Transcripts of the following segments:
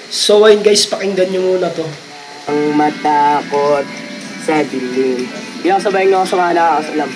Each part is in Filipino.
So ayun guys, pakinggan nyo muna to. Ang matakot sa dilim. Yung sabay nyo sa mga nakakasalam.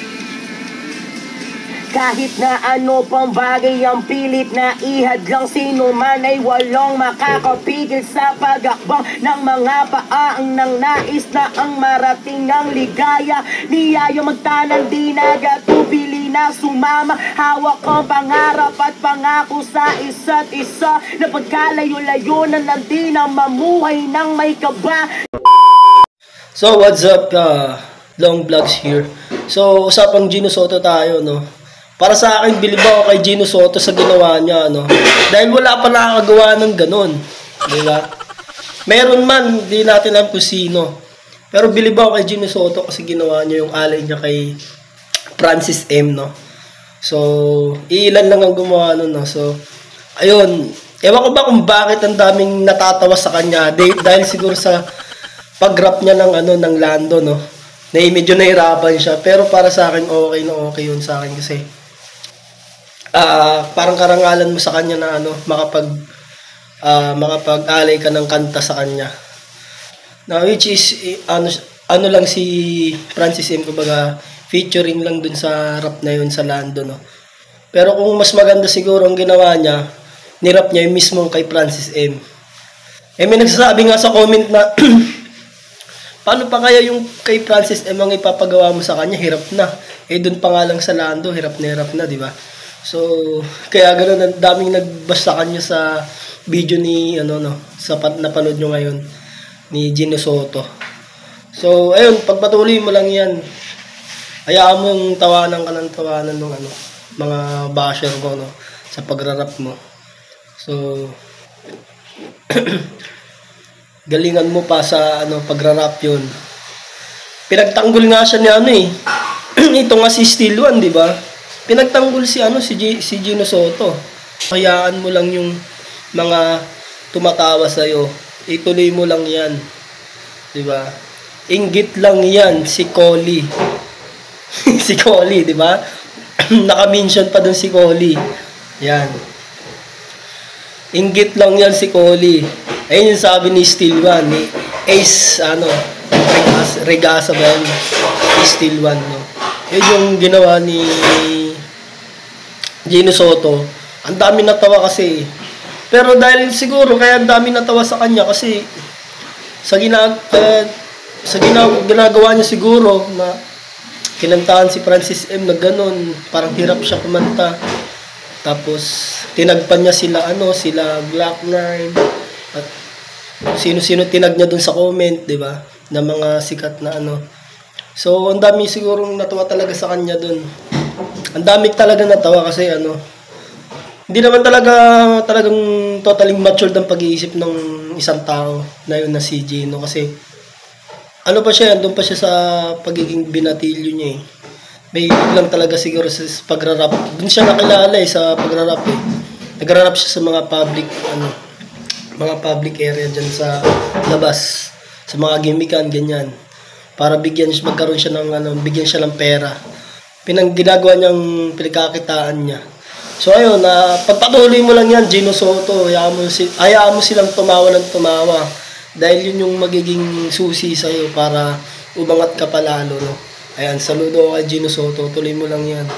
Kahit na ano pang bagay ang pilit na ihadlang, sino man ay walang makakapigil sa pag-akbang ng mga paang nang nais na ang marating ang ligaya. Niyayo magtanan di nagatubili na sumama, hawak ang pangarap at pangako sa isa't isa na pagkalayo-layo na di na mamuhay ng may kaba. So what's up, Long Vlogs here. So usapang Gino Soto tayo, no. Para sa akin, bilib ako kay Gino Soto sa ginawa niya, no? Dahil wala pa nakakagawa ng ganun. Diba? Meron man, di natin alam kung sino. Pero bilib ako kay Gino Soto kasi ginawa niya yung alay niya kay Francis M, no? So, ilan lang ang gumawa nun, no? So, ayun. Ewan ko ba kung bakit ang daming natatawa sa kanya. Dahil siguro sa pag-rap niya ng, ng Lando, no? Na medyo nahirapan siya. Pero para sa akin, okay na okay yun sa akin kasi parang karangalan mo sa kanya na makapag-alay ka ng kanta sa kanya. Now, which is ano lang si Francis M, kumbaga featuring lang dun sa rap na yun sa Lando, no. Pero kung mas maganda siguro ang ginawa niya, nirap niya yung mismo kay Francis M. May nagsasabi nga sa comment na paano pa kaya yung kay Francis M ang ipapagawa mo sa kanya, hirap na. Dun pa nga lang sa Lando, hirap na, di ba? So, kaya ganoon, ang daming nagbasa kanya sa video ni, sa napanood nyo ngayon, ni Gino Soto. So, ayun, pagpatuloy mo lang yan. Hayaan mong tawanan ka ng tawanan ng mga basher mo, no, sa pagrarap mo. So, galingan mo pa sa pagrarap yun. Pinagtanggol nga siya ni ito nga si Still One, di ba? Pinagtanggol si Gino Soto. Hayaan mo lang yung mga tumatawa sa iyo. Ituloy mo lang 'yan. 'Di ba? Inggit lang 'yan si Collie. Si Collie, 'di ba? Naka-mention pa dun si Collie. 'Yan. Inggit lang 'yan si Collie. Ayun yung sabi ni Still One, ni Ace Regasa ba yan? Still One, no? Yun yung ginawa ni Gino Soto. Ang dami natawa kasi. Pero dahil siguro kaya ang dami natawa sa kanya kasi sa ginagawa niya siguro na kinantahan si Francis M na ganun, parang hirap siya kumanta. Tapos tinagpan niya sila Black Nine at sino-sino tinag niya dun sa comment, 'di ba? Na mga sikat na So, ang dami sigurong natawa talaga sa kanya dun. Ang dami talaga natawa kasi hindi naman talagang totally matured ang pag-iisip ng isang tao na yun na si Gino kasi pa siya, doon pa siya sa pagiging binatilyo niya eh. May lang talaga siguro sa pagrarap. Doon siya nakilala sa pagrarap eh. Nagrarap siya sa mga public area dyan sa labas, sa mga gimikan, ganyan. Para magkaroon siya ng bigyan siya ng pera. Ginagawa niyang pinagkakitaan niya. So ayun, pagpatuloy mo lang yan, Gino Soto. Hayaan mo silang tumawa ng tumawa. Dahil yun yung magiging susi sa'yo para umangat ka palalo, no? Ayan, saludo kay Gino Soto. Tuloy mo lang yan.